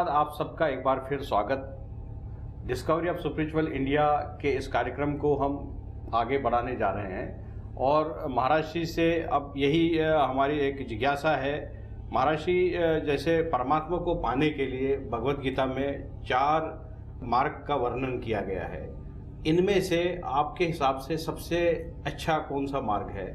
बाद आप सबका एक बार फिर स्वागत। डिस्कवरी ऑफ स्पिरिचुअल इंडिया के इस कार्यक्रम को हम आगे बढ़ाने जा रहे हैं और महाराज जी से अब यही हमारी एक जिज्ञासा है। महाराज जी, जैसे परमात्मा को पाने के लिए भगवत गीता में 4 मार्ग का वर्णन किया गया है, इनमें से आपके हिसाब से सबसे अच्छा कौन सा मार्ग है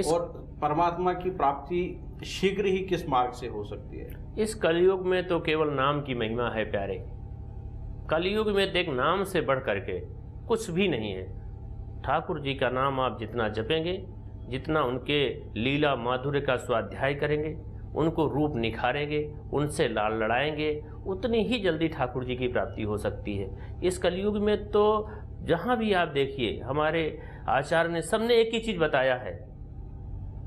और परमात्मा की प्राप्ति शीघ्र ही किस मार्ग से हो सकती है? इस कलयुग में तो केवल नाम की महिमा है प्यारे। कलयुग में देख, नाम से बढ़ करके कुछ भी नहीं है। ठाकुर जी का नाम आप जितना जपेंगे, जितना उनके लीला माधुर्य का स्वाध्याय करेंगे, उनको रूप निखारेंगे, उनसे लाल लड़ाएंगे, उतनी ही जल्दी ठाकुर जी की प्राप्ति हो सकती है। इस कलयुग में तो जहाँ भी आप देखिए, हमारे आचार्य ने सबने एक ही चीज़ बताया है,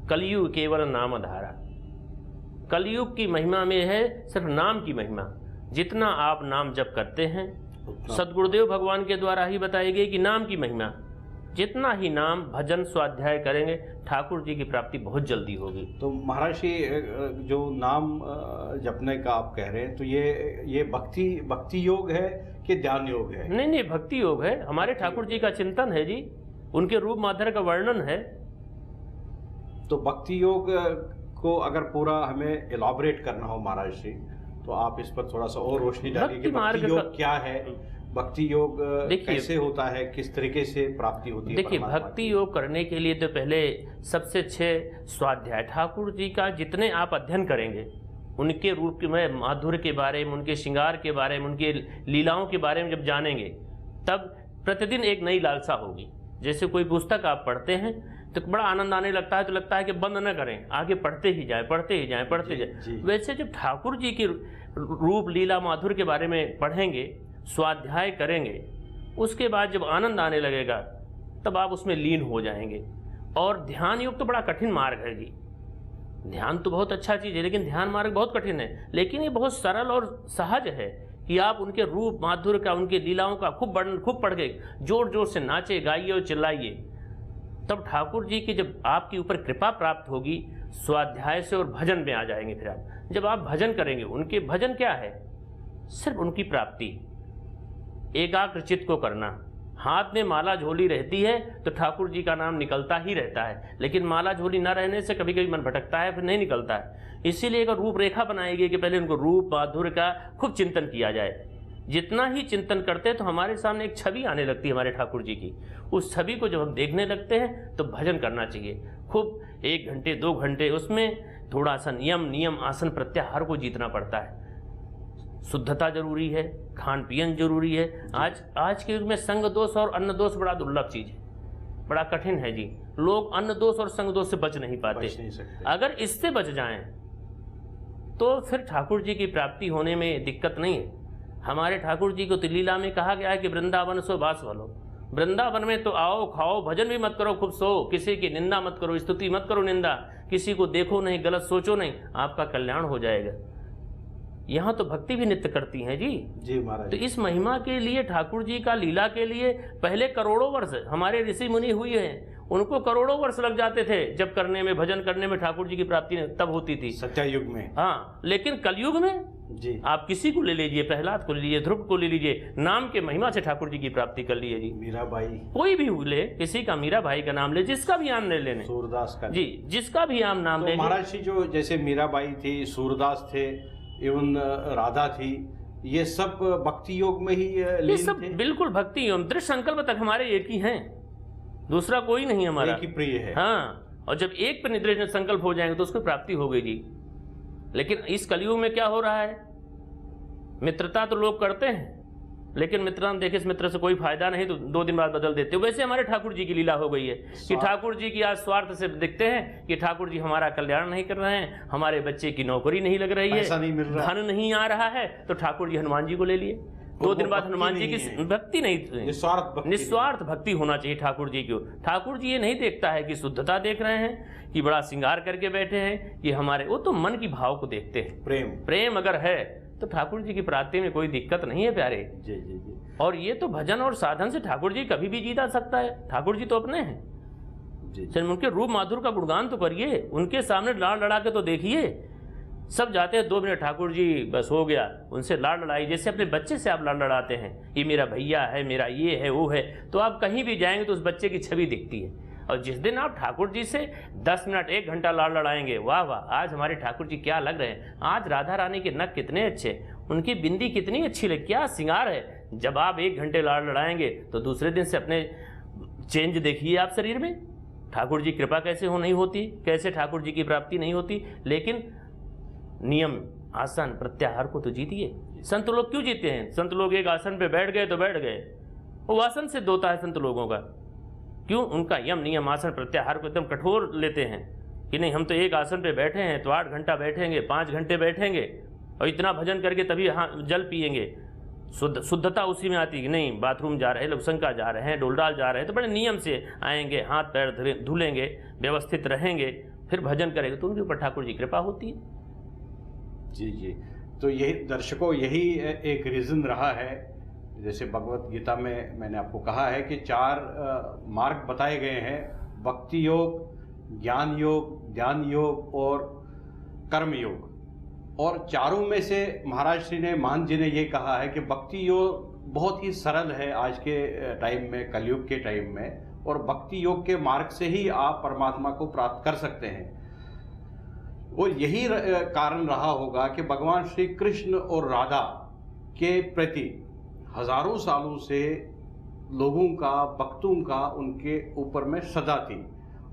कलयुग केवल नाम धारा। कलयुग की महिमा में है सिर्फ नाम की महिमा। जितना आप नाम जप करते हैं, सदगुरुदेव भगवान के द्वारा ही बताई गई कि नाम की महिमा, जितना ही नाम भजन स्वाध्याय करेंगे, ठाकुर जी की प्राप्ति बहुत जल्दी होगी। तो महाराज जी, जो नाम जपने का आप कह रहे हैं, तो ये भक्ति योग है कि ध्यान योग है? नहीं, भक्ति योग है। हमारे ठाकुर जी का चिंतन है जी, उनके रूप माधुर्य का वर्णन है। तो भक्ति योग को अगर पूरा हमें इलाबोरेट करना हो महाराज जी, तो आप इस पर थोड़ा सा और रोशनी डालिए कि भक्ति योग क्या है, भक्ति योग कैसे होता है, किस तरीके से प्राप्ति होती है? देखिए, भक्ति योग करने के लिए तो पहले सबसे अच्छे स्वाध्याय ठाकुर जी का जितने आप अध्ययन करेंगे, उनके रूप में माधुर्य के बारे में, उनके श्रृंगार के बारे में, उनके लीलाओं के बारे में जब जानेंगे, तब प्रतिदिन एक नई लालसा होगी। जैसे कोई पुस्तक आप पढ़ते हैं तो बड़ा आनंद आने लगता है, तो लगता है कि बंद न करें, आगे पढ़ते ही जाएं। वैसे जब ठाकुर जी की रूप लीला माधुर्य के बारे में पढ़ेंगे, स्वाध्याय करेंगे, उसके बाद जब आनंद आने लगेगा, तब आप उसमें लीन हो जाएंगे। और ध्यान योग तो बड़ा कठिन मार्ग है जी। ध्यान तो बहुत अच्छा चीज़ है, लेकिन ध्यान मार्ग बहुत कठिन है। लेकिन ये बहुत सरल और सहज है कि आप उनके रूप माधुर्य का, उनके लीलाओं का खूब पढ़ के जोर जोर से नाचे, गाइए और चिल्लाइए। तब ठाकुर जी की जब आपके ऊपर कृपा प्राप्त होगी, स्वाध्याय से और भजन में आ जाएंगे। फिर आप जब आप भजन करेंगे, उनके भजन क्या है? सिर्फ उनकी प्राप्ति, एकाग्र चित्त को करना। हाथ में माला झोली रहती है तो ठाकुर जी का नाम निकलता ही रहता है, लेकिन माला झोली न रहने से कभी कभी मन भटकता है, फिर नहीं निकलता है। इसीलिए एक रूपरेखा बनाई गई कि पहले उनको रूप माधुर्य का खूब चिंतन किया जाए। जितना ही चिंतन करते हैं तो हमारे सामने एक छवि आने लगती है हमारे ठाकुर जी की। उस छवि को जब हम देखने लगते हैं तो भजन करना चाहिए खूब, 1 घंटे 2 घंटे। उसमें थोड़ा सा नियम आसन प्रत्याहार को जीतना पड़ता है। शुद्धता जरूरी है, खान पियन जरूरी है। आज के युग में संग दोष और अन्न दोष बड़ा दुर्लभ चीज है, बड़ा कठिन है जी। लोग अन्न दोष और संग दोष से बच नहीं पाते। अगर इससे बच जाएं तो फिर ठाकुर जी की प्राप्ति होने में दिक्कत नहीं है। हमारे ठाकुर जी को तो लीला में कहा गया है कि वृंदावन सो बास भलो। वृंदावन में तो आओ खाओ, भजन भी मत करो, खूब सो, किसी की निंदा मत करो, स्तुति मत करो, निंदा किसी को देखो नहीं, गलत सोचो नहीं, आपका कल्याण हो जाएगा। यहाँ तो भक्ति भी नित्य करती हैं जी महाराज। तो इस महिमा के लिए, ठाकुर जी का लीला के लिए पहले करोड़ों वर्ष हमारे ऋषि मुनि हुए हैं, उनको करोड़ों वर्ष लग जाते थे जब करने में, भजन करने में ठाकुर जी की प्राप्ति तब होती थी सत्यायुग में। हाँ, लेकिन कलयुग में जी आप किसी को ले लीजिए, प्रहलाद को ले लीजिए, ध्रुव को ले लीजिए, नाम के महिमा से ठाकुर जी की प्राप्ति कर लीजिए जी। मीराबाई, कोई भी ले, किसी का मीराबाई का नाम ले, जिसका भी नाम ले लेने, सूरदास का जी, जिसका भी नाम ले। महाराज जी, जो जैसे मीराबाई थी, सूरदास थे, एवं राधा थी, ये सब भक्ति योग में ही ये सब बिल्कुल भक्ति योग। दृढ़ संकल्प तक हमारे एक ही हैं, दूसरा कोई नहीं हमारा, एक ही प्रिय है। हाँ, और जब एक पर दृढ़ संकल्प हो जाएंगे तो उसको प्राप्ति हो गई जी। लेकिन इस कलयुग में क्या हो रहा है? मित्रता तो लोग करते हैं, लेकिन मित्रता देखे इस मित्र से कोई फायदा नहीं तो 2 दिन बाद बदल देते। वैसे हमारे ठाकुर जी की लीला हो गई है कि ठाकुर जी की आज स्वार्थ से दिखते हैं कि ठाकुर जी हमारा कल्याण नहीं कर रहे हैं, हमारे बच्चे की नौकरी नहीं लग रही है, धन नहीं आ रहा है, तो ठाकुर जी हनुमान जी को ले लिए। 2 दिन बाद हनुमान जी की भक्ति नहीं, निस्वार्थ भक्ति होना चाहिए ठाकुर जी की। ठाकुर जी ये नहीं देखता है कि शुद्धता देख रहे हैं, कि बड़ा श्रृंगार करके बैठे हैं, कि हमारे, वो तो मन की भाव को देखते हैं। प्रेम अगर है तो ठाकुर जी की प्राप्ति में कोई दिक्कत नहीं है प्यारे जी। और ये तो भजन और साधन से ठाकुर जी कभी भी जीता सकता है। ठाकुर जी तो अपने हैं जी। उनके रूप माधुर्य का गुणगान तो करिए, उनके सामने लड़ा के तो देखिए, सब जाते हैं 2 मिनट ठाकुर जी बस हो गया, उनसे लाड़ लड़ाई, जैसे अपने बच्चे से आप लाड़ लड़ाते हैं, ये मेरा भैया है, मेरा ये है वो है, तो आप कहीं भी जाएंगे तो उस बच्चे की छवि दिखती है। और जिस दिन आप ठाकुर जी से 10 मिनट 1 घंटा लाड़ लड़ाएंगे, वाह वाह आज हमारे ठाकुर जी क्या लग रहे हैं, आज राधा रानी के नख कितने अच्छे, उनकी बिंदी कितनी अच्छी लगी, क्या श्रृंगार है। जब आप 1 घंटे लाड़ लड़ाएंगे तो दूसरे दिन से अपने चेंज देखिए आप शरीर में, ठाकुर जी कृपा कैसे हो नहीं होती, कैसे ठाकुर जी की प्राप्ति नहीं होती। लेकिन नियम आसन प्रत्याहार को तो जीतिए। संत लोग क्यों जीते हैं? संत लोग एक आसन पे बैठ गए तो बैठ गए, वो आसन सिद्ध होता है संत लोगों का। क्यों? उनका यम नियम आसन प्रत्याहार को एकदम कठोर लेते हैं कि नहीं हम तो एक आसन पे बैठे हैं तो 8 घंटा बैठेंगे, 5 घंटे बैठेंगे और इतना भजन करके तभी जल पिएंगे। शुद्धता उसी में आती है कि नहीं बाथरूम जा रहे हैं, लोग शंका जा रहे हैं, डोलडाल जा रहे हैं, तो बड़े नियम से आएंगे, हाथ पैर धुलेंगे, व्यवस्थित रहेंगे, फिर भजन करेंगे तो उनके ऊपर ठाकुर जी कृपा होती है। जी जी, तो यही दर्शकों यही एक रीज़न रहा है, जैसे भगवत गीता में मैंने आपको कहा है कि 4 मार्ग बताए गए हैं, भक्ति योग, ज्ञान योग, ध्यान योग और कर्म योग। और चारों में से महाराज श्री ने, मान जी ने ये कहा है कि भक्ति योग बहुत ही सरल है आज के टाइम में, कलयुग के टाइम में, और भक्ति योग के मार्ग से ही आप परमात्मा को प्राप्त कर सकते हैं। और यही कारण रहा होगा कि भगवान श्री कृष्ण और राधा के प्रति हजारों सालों से लोगों का, भक्तों का उनके ऊपर में सदा थी,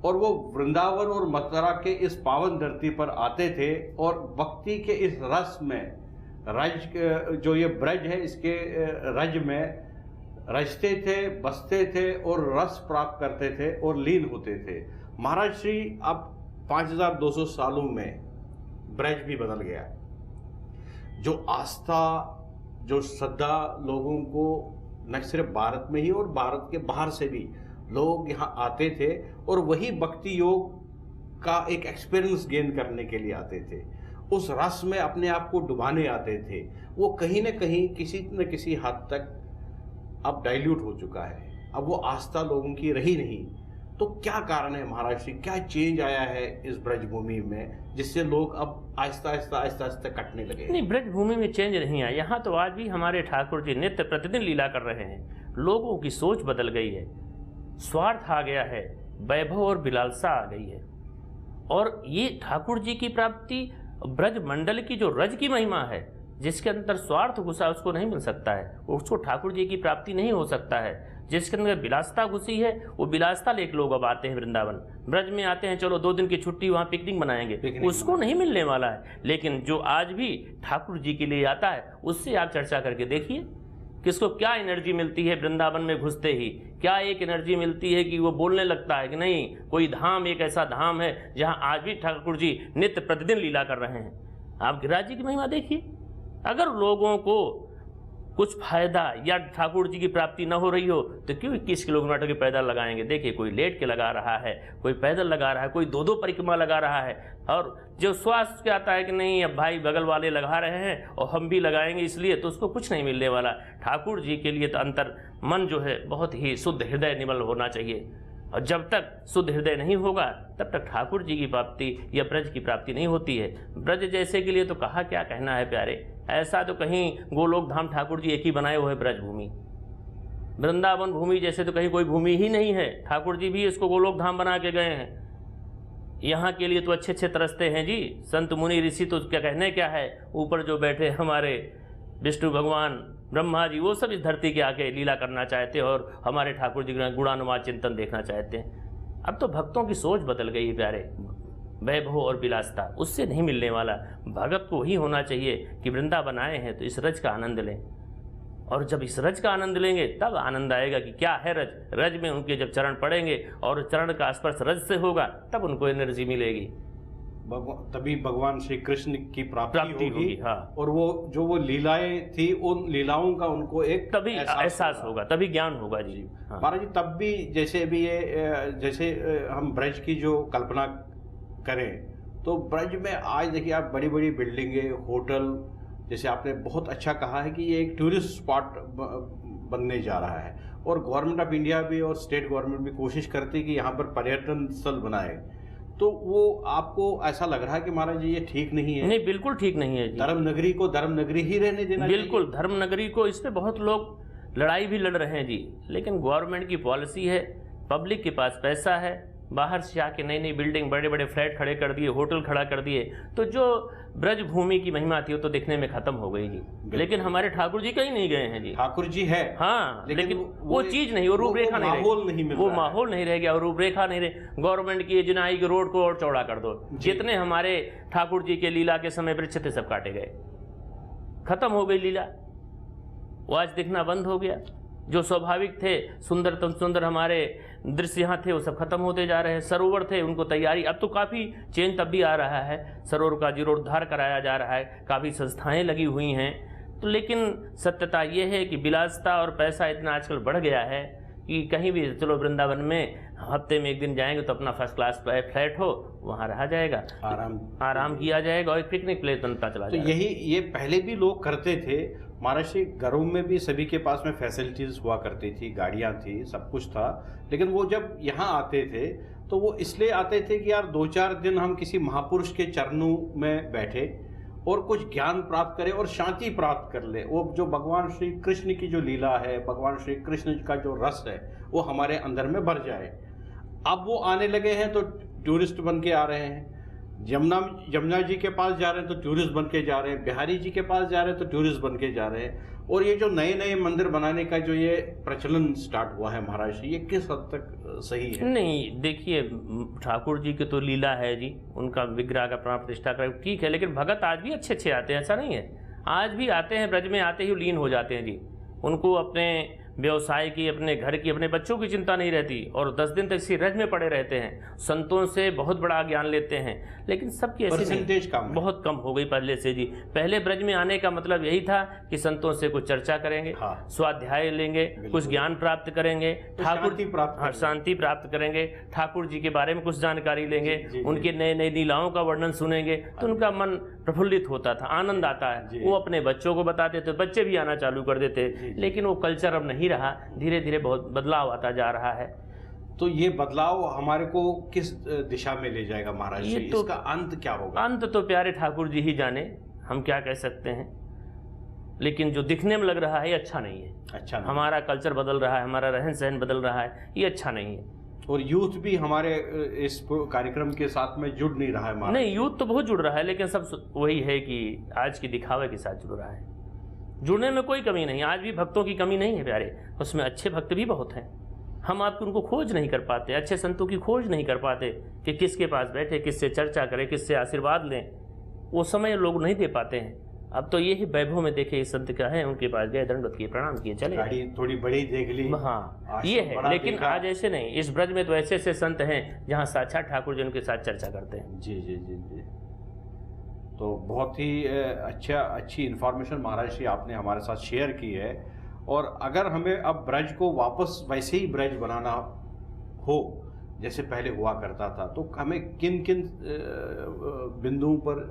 और वो वृंदावन और मथुरा के इस पावन धरती पर आते थे और भक्ति के इस रस में, रज जो ये ब्रज है इसके रज में रजते थे, बसते थे और रस प्राप्त करते थे और लीन होते थे। महाराज श्री अब 5200 सालों में ब्रज भी बदल गया। जो आस्था, जो श्रद्धा लोगों को न सिर्फ भारत में ही और भारत के बाहर से भी लोग यहाँ आते थे और वही भक्ति योग का एक एक्सपीरियंस गेन करने के लिए आते थे, उस रस में अपने आप को डुबाने आते थे, वो कहीं न कहीं किसी न किसी हद तक अब डाइल्यूट हो चुका है। अब वो आस्था लोगों की रही नहीं। तो क्या कारण है महाराज श्री, क्या चेंज आया है इस ब्रजभूमि में जिससे लोग अब आहिस्ता आहिस्ता कटने लगे? नहीं, ब्रजभूमि में चेंज नहीं आया। यहाँ तो आज भी हमारे ठाकुर जी नित्य प्रतिदिन लीला कर रहे हैं। लोगों की सोच बदल गई है, स्वार्थ आ गया है, वैभव और विलालसा आ गई है। और ये ठाकुर जी की प्राप्ति ब्रज मंडल की जो रज की महिमा है, जिसके अंदर स्वार्थ घुसा उसको नहीं मिल सकता है, उसको ठाकुर जी की प्राप्ति नहीं हो सकता है। जिसके अंदर विलासता घुसी है वो विलासता लेके लोग अब आते हैं वृंदावन, ब्रज में आते हैं, चलो 2 दिन की छुट्टी वहाँ पिकनिक बनाएंगे, उसको नहीं मिलने वाला है। लेकिन जो आज भी ठाकुर जी के लिए आता है उससे आप चर्चा करके देखिए किसको क्या एनर्जी मिलती है। वृंदावन में घुसते ही क्या एक एनर्जी मिलती है कि वो बोलने लगता है कि नहीं कोई धाम, एक ऐसा धाम है जहाँ आज भी ठाकुर जी नित्य प्रतिदिन लीला कर रहे हैं। आप गिरिराज जी की महिमा देखिए। अगर लोगों को कुछ फायदा या ठाकुर जी की प्राप्ति न हो रही हो तो क्यों 21 किलोमीटर के पैदल लगाएंगे? देखिए कोई लेट के लगा रहा है, कोई पैदल लगा रहा है, कोई 2-2 परिक्रमा लगा रहा है। और जो स्वास्थ्य के आता है कि नहीं अब भाई बगल वाले लगा रहे हैं और हम भी लगाएंगे इसलिए, तो उसको कुछ नहीं मिलने वाला। ठाकुर जी के लिए तो अंतर मन जो है बहुत ही शुद्ध हृदय निर्मल होना चाहिए, और जब तक शुद्ध हृदय नहीं होगा तब तक ठाकुर जी की प्राप्ति या ब्रज की प्राप्ति नहीं होती है। ब्रज जैसे के लिए तो कहा क्या कहना है प्यारे, ऐसा तो कहीं गोलोक धाम ठाकुर जी एक ही बनाए हुए ब्रज भूमि, वृंदावन भूमि जैसे तो कहीं कोई भूमि ही नहीं है। ठाकुर जी भी इसको गोलोक धाम बना के गए हैं। यहाँ के लिए तो अच्छे अच्छे तरसते हैं जी, संत मुनि ऋषि तो क्या कहने क्या है, ऊपर जो बैठे हमारे विष्णु भगवान ब्रह्मा जी, वो सब इस धरती के आके लीला करना चाहते हैं और हमारे ठाकुर जी का गुणानुवाद चिंतन देखना चाहते हैं। अब तो भक्तों की सोच बदल गई है प्यारे, वैभव और विलासता उससे नहीं मिलने वाला। भगत को ही होना चाहिए कि वृंदावन आए हैं तो इस रज का आनंद लें, और जब इस रज का आनंद लेंगे तब आनंद आएगा कि क्या है रज। रज में उनके जब चरण पड़ेंगे और चरण का स्पर्श रज से होगा तब उनको एनर्जी मिलेगी, तभी भगवान श्री कृष्ण की प्राप्ति होगी। हाँ। और वो जो वो लीलाएं थी उन लीलाओं का उनको एक तभी एहसास होगा, तभी ज्ञान होगा जी। महाराज जी तब भी जैसे भी ये जैसे हम ब्रज की जो कल्पना करें तो ब्रज में आज देखिए आप बड़ी बड़ी बिल्डिंगें, होटल, जैसे आपने बहुत अच्छा कहा है कि ये एक टूरिस्ट स्पॉट बनने जा रहा है, और गवर्नमेंट ऑफ इंडिया भी और स्टेट गवर्नमेंट भी कोशिश करती है कि यहाँ पर पर्यटन स्थल बनाए। तो वो आपको ऐसा लग रहा है कि महाराज जी ये ठीक नहीं है? नहीं, बिल्कुल ठीक नहीं है जी। धर्म नगरी को धर्म नगरी ही रहने देना बिल्कुल, धर्म नगरी को, इस पे बहुत लोग लड़ाई भी लड़ रहे हैं जी, लेकिन गवर्नमेंट की पॉलिसी है, पब्लिक के पास पैसा है, बाहर से आके नई नई बिल्डिंग, बड़े बड़े फ्लैट खड़े कर दिए, होटल खड़ा कर दिए, तो जो ब्रज भूमि की महिमा थी वो तो दिखने में खत्म हो गई जी। लेकिन हमारे ठाकुर जी कहीं नहीं गए हैं जी। ठाकुर जी है, हाँ, लेकिन वो चीज नहीं, वो रूपरेखा नहीं, माहौल नहीं मिल रहा, वो माहौल नहीं रह गया, और रूपरेखा नहीं रहे। गवर्नमेंट की जिनाई के रोड को और चौड़ा कर दो, जितने हमारे ठाकुर जी के लीला के समय वृक्ष थे सब काटे गए, खत्म हो गई लीला, वो आज दिखना बंद हो गया। जो स्वाभाविक थे, सुंदरतम सुंदर हमारे दृश्य यहाँ थे, वो सब खत्म होते जा रहे हैं। सरोवर थे, उनको तैयारी, अब तो काफ़ी चेंज तब भी आ रहा है, सरोवर का जीर्णोद्धार कराया जा रहा है, काफ़ी संस्थाएं लगी हुई हैं। तो लेकिन सत्यता ये है कि विलासिता और पैसा इतना आजकल बढ़ गया है कि कहीं भी चलो, वृंदावन में हफ्ते में एक दिन जाएंगे तो अपना फर्स्ट क्लास फ्लैट हो, वहाँ रहा जाएगा, आराम किया जाएगा, और एक पिकनिक प्लेस बनता चला जाएगा। तो यही ये पहले भी लोग करते थे महाराज जी, घरों में भी सभी के पास में फैसिलिटीज हुआ करती थी, गाड़ियाँ थी, सब कुछ था, लेकिन वो जब यहाँ आते थे तो वो इसलिए आते थे कि यार 2-4 दिन हम किसी महापुरुष के चरणों में बैठे और कुछ ज्ञान प्राप्त करें और शांति प्राप्त कर ले। वो जो भगवान श्री कृष्ण की जो लीला है, भगवान श्री कृष्ण का जो रस है, वो हमारे अंदर में भर जाए। अब वो आने लगे हैं तो टूरिस्ट बन के आ रहे हैं, यमुना जी के पास जा रहे हैं तो टूरिस्ट बन के जा रहे हैं, बिहारी जी के पास जा रहे हैं तो टूरिस्ट बन के जा रहे हैं। और ये जो नए नए मंदिर बनाने का जो ये प्रचलन स्टार्ट हुआ है महाराज जी, ये किस हद तक सही है? नहीं, देखिए, ठाकुर जी की तो लीला है जी, उनका विग्रह का प्राण प्रतिष्ठा कर ठीक है, लेकिन भगत आज भी अच्छे अच्छे आते हैं, ऐसा नहीं है, आज भी आते हैं, ब्रज में आते ही लीन हो जाते हैं जी। उनको अपने व्यवसाय की, अपने घर की, अपने बच्चों की चिंता नहीं रहती, और 10 दिन तक इसी रज में पड़े रहते हैं, संतों से बहुत बड़ा ज्ञान लेते हैं। लेकिन सबकी ऐसी परसेंटेज कम, बहुत कम हो गई पहले से जी। पहले ब्रज में आने का मतलब यही था कि संतों से कुछ चर्चा करेंगे, स्वाध्याय लेंगे, कुछ ज्ञान प्राप्त करेंगे, शांति प्राप्त करेंगे, ठाकुर जी के बारे में कुछ जानकारी लेंगे, उनके नए नए लीलाओं का वर्णन सुनेंगे, तो उनका मन प्रफुल्लित होता था, आनंद आता है। वो अपने बच्चों को बताते थे, बच्चे भी आना चालू कर देते। लेकिन वो कल्चर अब नहीं रहा, धीरे धीरे बहुत बदलाव आता जा रहा है। तो ये बदलाव हमारे को किस दिशा में ले जाएगा महाराज जी? तो इसका अंत क्या होगा? अंत तो प्यारे ठाकुर जी ही जाने, हम क्या कह सकते हैं। लेकिन जो दिखने में लग रहा है ये अच्छा नहीं है, अच्छा नहीं। हमारा कल्चर बदल रहा है, हमारा रहन सहन बदल रहा है, ये अच्छा नहीं है। और यूथ भी हमारे इस कार्यक्रम के साथ में जुड़ नहीं रहा है। नहीं, यूथ तो बहुत जुड़ रहा है, लेकिन सब वही है कि आज की दिखावे के साथ जुड़ रहा है। जुड़ने में कोई कमी नहीं, आज भी भक्तों की कमी नहीं है प्यारे, उसमें अच्छे भक्त भी बहुत हैं। हम आपको उनको खोज नहीं कर पाते, अच्छे संतों की खोज नहीं कर पाते कि किसके पास बैठे, किससे चर्चा करें, किससे आशीर्वाद लें, वो समय लोग नहीं दे पाते हैं। अब तो यही वैभव में देखे इस संत का है, उनके पास गए, दंडवत किए, प्रणाम किए, चले। गाड़ी थोड़ी बड़ी देख ली, हाँ ये है। लेकिन आज ऐसे नहीं, इस ब्रज में तो ऐसे ऐसे संत हैं जहाँ साक्षात ठाकुर जी उनके साथ चर्चा करते हैं। जी जी जी जी। तो बहुत ही अच्छी इन्फॉर्मेशन महाराज जी आपने हमारे साथ शेयर की है। और अगर हमें अब ब्रज को वापस वैसे ही ब्रज बनाना हो जैसे पहले हुआ करता था, तो हमें किन किन बिंदुओं पर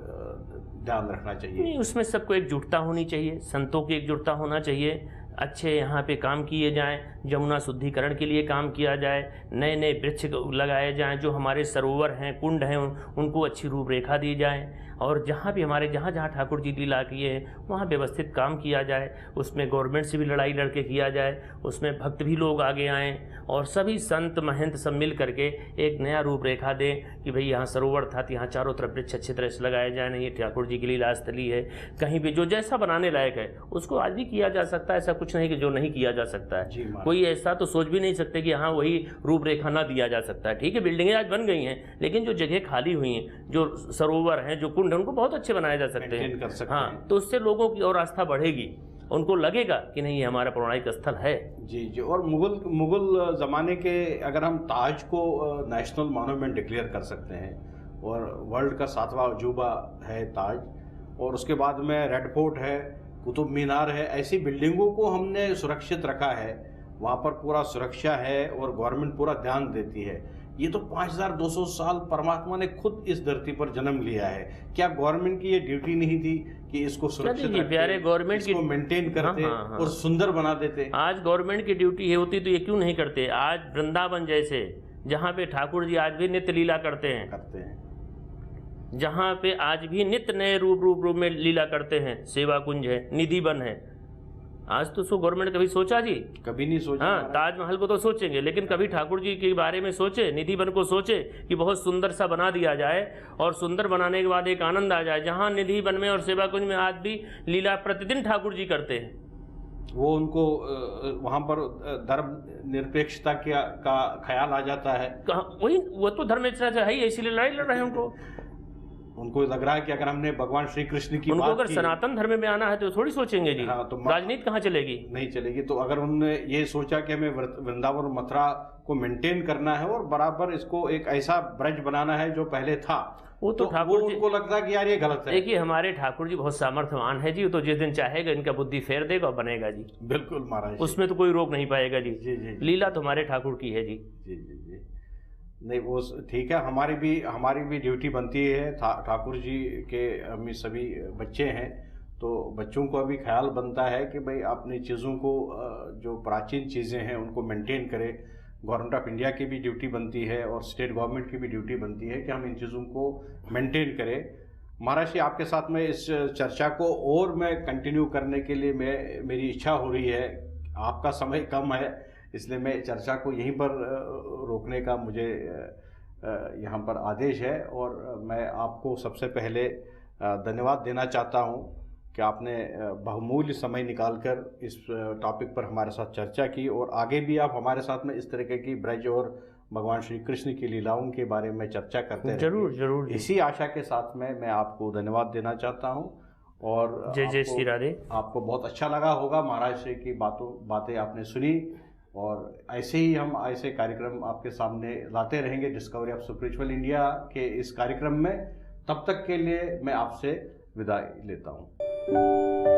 ध्यान रखना चाहिए? नहीं, उसमें सबको एकजुटता होनी चाहिए, संतों की एकजुटता होना चाहिए, अच्छे यहाँ पे काम किए जाएं, जमुना शुद्धिकरण के लिए काम किया जाए, नए नए वृक्ष लगाए जाएं, जो हमारे सरोवर हैं, कुंड हैं, उनको अच्छी रूपरेखा दी जाए, और जहाँ भी हमारे जहाँ ठाकुर जी लीला किए हैं वहाँ व्यवस्थित काम किया जाए। उसमें गवर्नमेंट से भी लड़ाई लड़के किया जाए, उसमें भक्त भी लोग आगे आएँ, और सभी संत महंत सब मिल करके एक नया रूपरेखा दें कि भाई यहाँ सरोवर था तो यहाँ चारों तरफ वृक्ष अच्छी तरह से लगाए जाए, नहीं ये ठाकुर जी की लीला स्थली है। कहीं भी जो जैसा बनाने लायक है उसको आज भी किया जा सकता है, ऐसा कुछ नहीं कि जो नहीं किया जा सकता है। कोई ऐसा तो सोच भी नहीं सकते कि यहाँ वही रूपरेखा ना दिया जा सकता है। ठीक है, बिल्डिंगें आज बन गई हैं, लेकिन जो जगह खाली हुई हैं, जो सरोवर हैं, जो कुंड हैं, उनको बहुत अच्छे बनाए जा सकते हैं। हाँ, तो उससे लोगों की और आस्था बढ़ेगी, उनको लगेगा कि नहीं ये हमारा पौराणिक स्थल है। जी जी। और मुगल ज़माने के अगर हम ताज को नेशनल मॉन्यूमेंट डिक्लेयर कर सकते हैं, और वर्ल्ड का 7वां अजूबा है ताज, और उसके बाद में रेड फोर्ट है, कुतुब मीनार है, ऐसी बिल्डिंगों को हमने सुरक्षित रखा है, वहाँ पर पूरा सुरक्षा है और गवर्नमेंट पूरा ध्यान देती है। ये तो 5200 साल परमात्मा ने खुद इस धरती पर जन्म लिया है। क्या गवर्नमेंट की ये ड्यूटी नहीं थी कि इसको सुरक्षित रखते, प्यारे गवर्नमेंट की मेंटेन करते? हाँ। और सुंदर बना देते? आज गवर्नमेंट की ड्यूटी होती तो ये क्यों नहीं करते? आज वृंदावन जैसे जहाँ पे ठाकुर जी आज भी नित्य लीला करते हैं, जहाँ पे आज भी नित्य नए रूप में लीला करते हैं। सेवा कुंज है, निधि वन है। आज तो सो गवर्नमेंट कभी सोचा जी? कभी नहीं सोचा। हाँ, ताजमहल को तो सोचेंगे, लेकिन कभी ठाकुर जी के बारे में सोचे, निधि वन को सोचे कि बहुत सुंदर सा बना दिया जाए, और सुंदर बनाने के बाद एक आनंद आ जाए। जहाँ निधि वन में और सेवा कुंज में आज भी लीला प्रतिदिन ठाकुर जी करते हैं। वो उनको वहाँ पर धर्म निरपेक्षता का ख्याल आ जाता है। वही, वो तो धर्म निरपेक्षता है ही, इसीलिए लड़ाई लड़ रहे हैं। उनको लग रहा है कि अगर हमने भगवान श्री कृष्ण की उनको बात अगर की, सनातन धर्म में आना है तो थोड़ी सोचेंगे जी। हाँ, तो राजनीति कहाँ चलेगी? नहीं चलेगी। तो अगर उन्होंने ये सोचा कि हमें वृंदावन और मथुरा को मेंटेन करना है और बराबर इसको एक ऐसा ब्रज बनाना है जो पहले था, वो तो ठाकुर जी उनको लगता है कि यार ये गलत है। देखिए, हमारे ठाकुर जी बहुत सामर्थ्यवान है जी। वो तो जिस दिन चाहेगा इनका बुद्धि फेर देगा और बनेगा जी। बिल्कुल महाराज, उसमें तो कोई रोक नहीं पाएगा जी। जी जी। लीला तो हमारे ठाकुर की है जी। जी जी जी। नहीं, वो ठीक है। हमारी भी ड्यूटी बनती है। ठाकुर जी के हम सभी बच्चे हैं, तो बच्चों को अभी ख्याल बनता है कि भाई अपनी चीज़ों को, जो प्राचीन चीज़ें हैं उनको मेंटेन करें। गवर्नमेंट ऑफ इंडिया की भी ड्यूटी बनती है और स्टेट गवर्नमेंट की भी ड्यूटी बनती है कि हम इन चीज़ों को मेंटेन करें। महाराज जी, आपके साथ में इस चर्चा को और मैं कंटिन्यू करने के लिए मेरी इच्छा हो रही है। आपका समय कम है, इसलिए मैं चर्चा को यहीं पर रोकने का मुझे यहाँ पर आदेश है। और मैं आपको सबसे पहले धन्यवाद देना चाहता हूँ कि आपने बहुमूल्य समय निकालकर इस टॉपिक पर हमारे साथ चर्चा की, और आगे भी आप हमारे साथ में इस तरीके की ब्रज और भगवान श्री कृष्ण की लीलाओं के बारे में चर्चा करते रहेंगे। जरूर जरूर। इसी आशा के साथ में मैं आपको धन्यवाद देना चाहता हूँ। और जय जय श्री राधे। आपको बहुत अच्छा लगा होगा महाराज श्री की बातें आपने सुनी, और ऐसे ही हम ऐसे कार्यक्रम आपके सामने लाते रहेंगे डिस्कवरी ऑफ स्पिरिचुअल इंडिया के इस कार्यक्रम में। तब तक के लिए मैं आपसे विदाई लेता हूँ।